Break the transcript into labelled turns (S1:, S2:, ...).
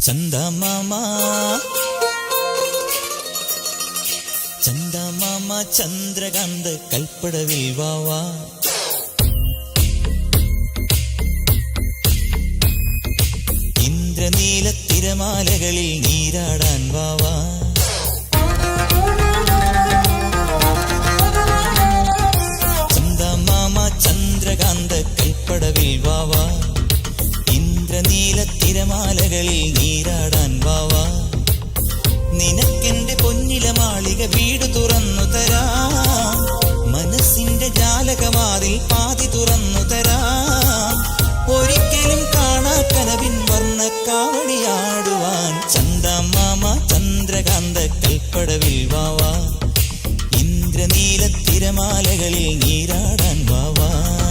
S1: ചന്ദമാമ ചന്ദമാമ ചന്ദ്രകാന്ത കൽപ്പടവിൽ വാവാ. ഇന്ദ്രനീല തിരമാലകളിൽ നീരാടാൻ വാവാ. ചന്ദമാമ ചന്ദ്രകാന്ത കൽപ്പടവിൽ വാവാ. ഇന്ദ്രനീല തിരമാലകളിൽ നീരാടാൻ വാവാ. നിനക്കെന്റെ പൊന്നില മാളിക വീട് തുറന്നു തരാം. മനസ്സിന്റെ ജാലകവാതിൽ പാതി തുറന്നു തരാം. ഒരിക്കലും കാണാ കനവിൻ വർണ്ണക്കാവടിയാടുവാൻ. ചന്ദമാമ ചന്ദ്രകാന്ത കൽപ്പടവിൽ വാവാ. ഇന്ദ്രനീല തിരമാലകളിൽ നീരാടാൻ വാവാ.